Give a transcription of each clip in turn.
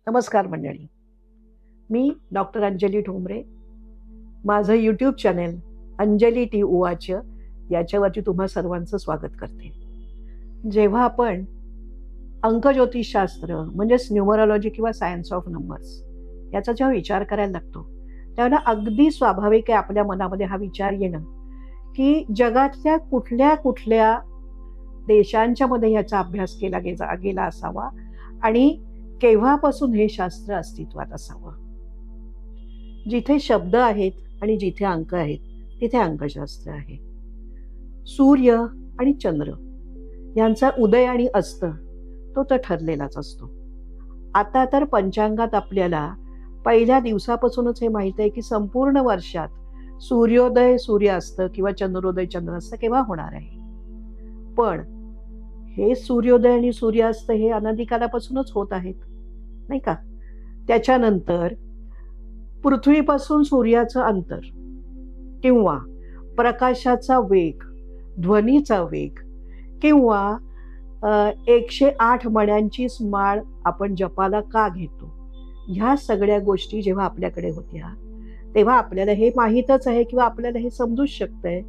नमस्कार मंडळी. मी डॉक्टर अंजली ठोंबरे. माझं यूट्यूब चॅनेल अंजली टी उवाच याच्यावरती तुम्हा सर्वांचं स्वागत करते. जेव्हा आपण अंकज्योतिषशास्त्र म्हणजेच न्यूमरॉलॉजी किंवा सायन्स ऑफ नंबर्स याचा जेव्हा विचार करायला लागतो तेव्हा अगदी स्वाभाविक आहे आपल्या मनामध्ये हा विचार येणं की जगातल्या कुठल्या कुठल्या देशांच्या मध्ये याचा अभ्यास केला गेला असावा आणि केव्हापासून हे शास्त्र अस्तित्वात असावं. जिथे शब्द आहेत आणि जिथे अंक आहेत तिथे अंकशास्त्र आहे. सूर्य आणि चंद्र यांचा उदय आणि अस्त तो तर ठरलेलाच असतो. आता तर पंचांगात आपल्याला पहिल्या दिवसापासूनच हे माहीत आहे की संपूर्ण वर्षात सूर्योदय सूर्यास्त किंवा चंद्रोदय चंद्रास्त केव्हा होणार आहे. पण हे सूर्योदय आणि सूर्यास्त हे अनादिकालापासूनच होत आहेत, नाही का. त्याच्यानंतर पृथ्वीपासून सूर्याचं अंतर किंवा प्रकाशाचा वेग, ध्वनीचा वेग किंवा 108 मण्यांची माळ आपण जपाला का घेतो, ह्या सगळ्या गोष्टी जेव्हा आपल्याकडे होत्या तेव्हा आपल्याला हे माहीतच आहे किंवा आपल्याला हे समजूच शकतंय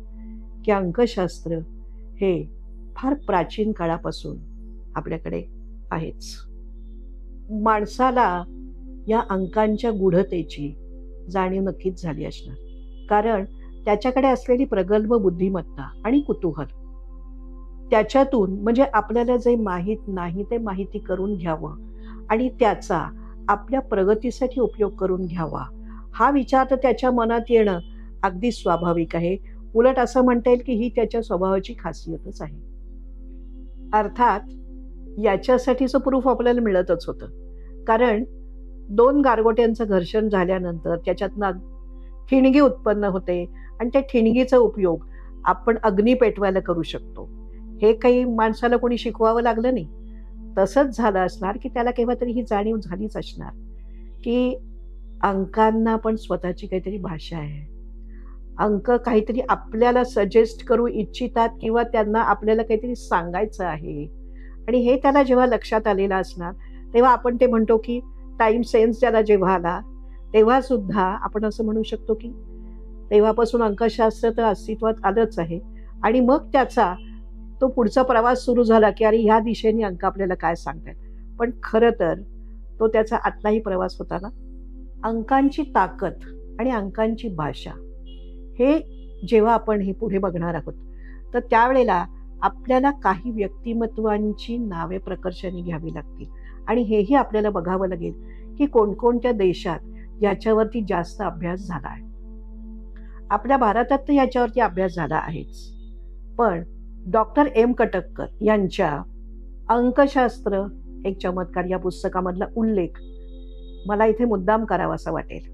की अंकशास्त्र हे फार प्राचीन काळापासून आपल्याकडे आहेच. माणसाला या अंकांच्या गूढतेची जाणीव नक्कीच झाली असणार, कारण त्याच्याकडे असलेली प्रगल्भ बुद्धिमत्ता आणि कुतूहल त्याच्यातून म्हणजे आपल्याला जे माहीत नाही ते माहिती करून घ्यावं आणि त्याचा आपल्या प्रगतीसाठी उपयोग करून घ्यावा हा विचार तर त्याच्या मनात येणं अगदी स्वाभाविक आहे. उलट असं म्हणता येईल की ही त्याच्या स्वभावाची खासियतच आहे. अर्थात याच्यासाठीचं प्रूफ आपल्याला मिळतच होतं, कारण 2 गारगोट्यांचं घर्षण झाल्यानंतर त्याच्यातनं ठिणगी उत्पन्न होते आणि त्या ठिणगीचा उपयोग आपण अग्नी पेटवायला करू शकतो. हे काही माणसाला कोणी शिकवावं लागलं नाही. तसंच झालं असणार की त्याला केव्हा तरी ही जाणीव झालीच असणार की अंकांना पण स्वतःची काहीतरी भाषा आहे. अंक काहीतरी आपल्याला सजेस्ट करू इच्छितात किंवा त्यांना आपल्याला काहीतरी सांगायचं आहे आणि हे त्याला जेव्हा लक्षात आलेलं असणार तेव्हा आपण ते म्हणतो की टाइम सेन्स ज्याला जेव्हा आला तेव्हा सुद्धा आपण असं म्हणू शकतो की तेव्हापासून अंकशास्त्र तर अस्तित्वात आलंच आहे. आणि मग त्याचा तो पुढचा प्रवास सुरू झाला की अरे ह्या दिशेने अंक आपल्याला काय सांगतात. पण खरं तर तो त्याचा आतलाही प्रवास होता ना. अंकांची ताकद आणि अंकांची भाषा हे जेव्हा आपण हे पुढे बघणार आहोत तर त्यावेळेला आपल्याला काही व्यक्तिमत्वांची नावे प्रकर्षाने घ्यावी लागतील आणि हेही आपल्याला बघावं लागेल की कोणकोणत्या देशात याच्यावरती जास्त अभ्यास झाला आहे. आपल्या भारतात तर याच्यावरती अभ्यास झाला आहेच, पण डॉक्टर एम कटककर यांच्या अंकशास्त्र एक चमत्कार या पुस्तकामधला उल्लेख मला इथे मुद्दाम करावासा वाटेल.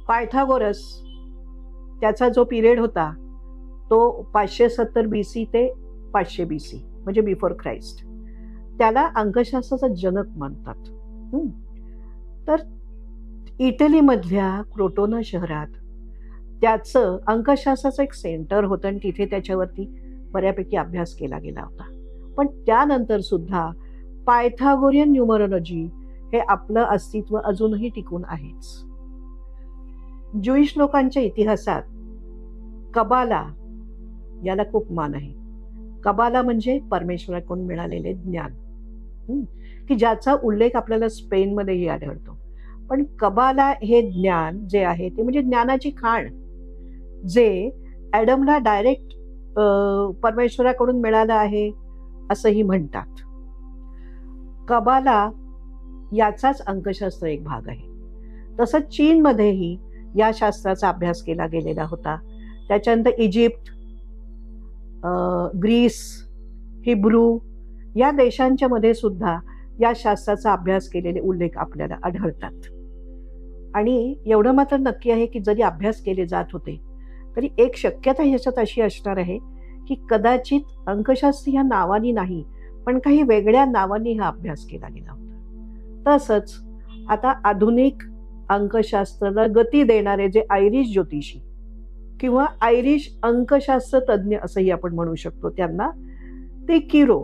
पायथागोरस त्याचा जो पिरियड होता तो 570 BC ते 500 BC म्हणजे बिफोर ख्राइस्ट, त्याला अंकशास्त्राचा जनक मानतात. तर इटलीमधल्या क्रोटोना शहरात त्याचं अंकशास्त्राचं एक सेंटर होतं आणि तिथे त्याच्यावरती बऱ्यापैकी अभ्यास केला गेला होता. पण त्यानंतर सुद्धा पायथागोरियन न्यूमरॉलॉजी हे आपलं अस्तित्व अजूनही टिकून आहेच. ज्यूइश लोकांच्या इतिहासात कबाला याला खूप मान आहे. कबाला म्हणजे परमेश्वराकडून मिळालेले ज्ञान, की ज्याचा उल्लेख आपल्याला स्पेनमध्येही आढळतो. पण कबाला हे ज्ञान जे आहे ते म्हणजे ज्ञानाची खाण, जे ॲडमला डायरेक्ट परमेश्वराकडून मिळालं आहे असंही म्हणतात. कबाला याचाच अंकशास्त्र एक भाग आहे. तसंच चीनमध्येही या शास्त्राचा अभ्यास केला गेलेला होता. त्याच्यानंतर इजिप्त, ग्रीस, हिब्रू या देशांच्या मध्ये सुद्धा या शास्त्राचा अभ्यास केलेले उल्लेख आपल्याला आढळतात. आणि एवढं मात्र नक्की आहे की जरी अभ्यास केले जात होते तरी एक शक्यता ह्याच्यात अशी असणार आहे की कदाचित अंकशास्त्र ह्या नावानी नाही पण काही वेगळ्या नावांनी हा अभ्यास केला गेला होता. तसंच आता आधुनिक अंकशास्त्राला गती देणारे जे आयरिश ज्योतिषी किंवा आयरिश अंकशास्त्र तज्ज्ञ असंही आपण म्हणू शकतो त्यांना, ते किरो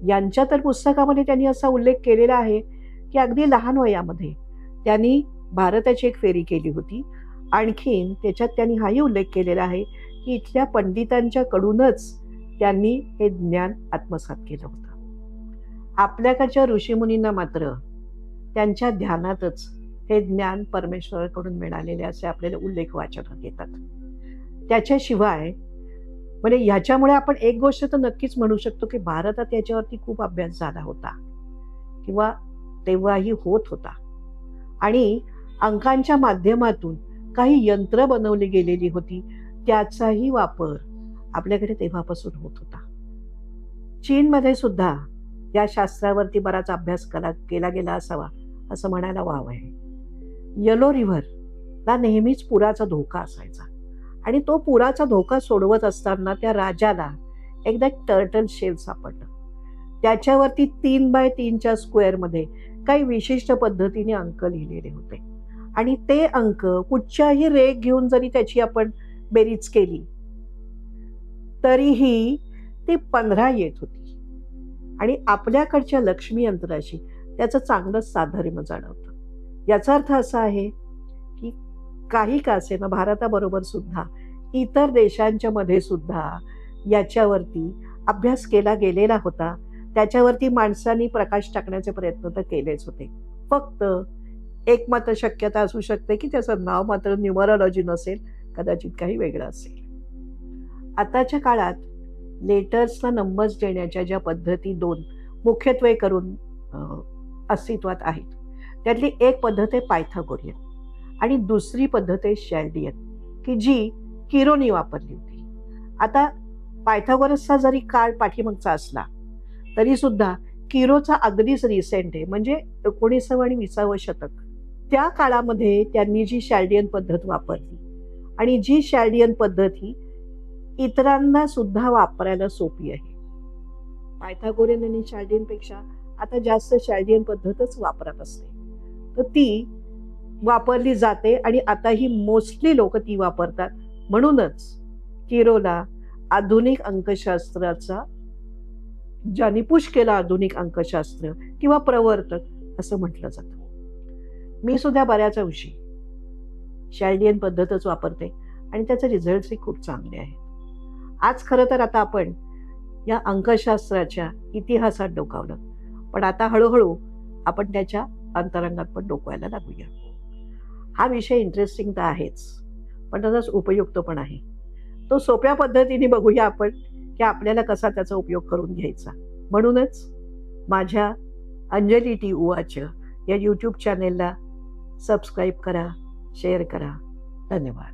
यांच्या तर पुस्तकामध्ये त्यांनी असा उल्लेख केलेला आहे की अगदी लहान वयामध्ये त्यांनी भारताची एक फेरी केली होती. आणखीन त्याच्यात त्यांनी हाही उल्लेख केलेला आहे की इथल्या पंडितांच्या कडूनच त्यांनी हे ज्ञान आत्मसात केलं होतं. आपल्याकडच्या ऋषीमुनींना मात्र त्यांच्या ध्यानातच हे ज्ञान परमेश्वराकडून मिळालेले असे आपल्याला उल्लेख वाचनात येतात. त्याच्याशिवाय म्हणजे ह्याच्यामुळे आपण एक गोष्ट तर नक्कीच म्हणू शकतो की भारतात याच्यावरती खूप अभ्यास झाला होता किंवा तेव्हाही होत होता. आणि अंकांच्या माध्यमातून काही यंत्र बनवली गेलेली होती, त्याचाही वापर आपल्याकडे तेव्हापासून होत होता. चीनमध्ये सुद्धा या शास्त्रावरती बराच अभ्यास केला गेला असावा असं म्हणायला वाव आहे. येलो रिव्हरला नेहमीच पुराचा धोका असायचा आणि तो पुराचा धोका सोडवत असताना त्या राजाला एकदा टर्टल शेल सापडलं. त्याच्यावरती 3x3च्या स्क्वेअरमध्ये काही विशिष्ट पद्धतीने अंक लिहिलेले होते आणि ते अंक कुठच्याही रेघ घेऊन जरी त्याची आपण बेरीज केली तरीही ती 15 येत होती. आणि आपल्याकडच्या लक्ष्मी यंत्राशी त्याचं चांगलंच साधर्म्य जाणवतं. याचा अर्थ असा आहे की काही का असेना भारताबरोबर सुद्धा इतर देशांच्या मध्ये सुद्धा याच्यावरती अभ्यास केला गेलेला होता. त्याच्यावरती माणसांनी प्रकाश टाकण्याचे प्रयत्न तर केलेच होते. फक्त एक मात्र शक्यता असू शकते की त्याचं नाव मात्र न्यूमरोलॉजी नसेल, कदाचित काही वेगळं असेल. आताच्या काळात लेटर्सला नंबर्स देण्याच्या ज्या पद्धती 2 मुख्यत्वे करून अस्तित्वात आहेत, त्यातली एक पद्धत आहे पायथागोरियन आणि दुसरी पद्धत आहे शॅल्डियन की जी किरोनी वापरली होती. आता पायथागोरसचा जरी काळ पाठीमागचा असला तरी सुद्धा किरोचा अगदीच रिसेंट आहे, म्हणजे 19वे आणि 20वे शतक. त्या काळामध्ये त्यांनी जी शॅल्डियन पद्धत वापरली आणि जी शॅल्डियन पद्धत ही इतरांना सुद्धा वापरायला सोपी आहे. पायथागोरियन आणि शॅल्डियनपेक्षा आता जास्त शॅल्डियन पद्धतच वापरत असते, तर ती वापरली जाते आणि आताही मोस्टली लोक ती वापरतात. म्हणूनच किरोला आधुनिक अंकशास्त्राचा ज्यांनी पुश केला आधुनिक अंकशास्त्र किंवा प्रवर्तक असं म्हटलं जातं. मी सुद्धा बऱ्याच अंशी शॅल्डियन पद्धतच वापरते आणि त्याचे रिझल्ट्सही खूप चांगले आहेत. आज खरं तर आता आपण या अंकशास्त्राच्या इतिहासात डोकावलं, पण आता हळूहळू आपण त्याच्या अंतरंगात पण डोकवायला लागूया. हा विषय इंटरेस्टिंग तर आहेच, पण तसाच उपयुक्त पण आहे. तो सोप्या पद्धतीने बघूया आपण की आपल्याला कसा त्याचा उपयोग करून घ्यायचा. म्हणूनच माझ्या अंजली टी उवाच या यूट्यूब चॅनेलला सबस्क्राईब करा, शेअर करा. धन्यवाद.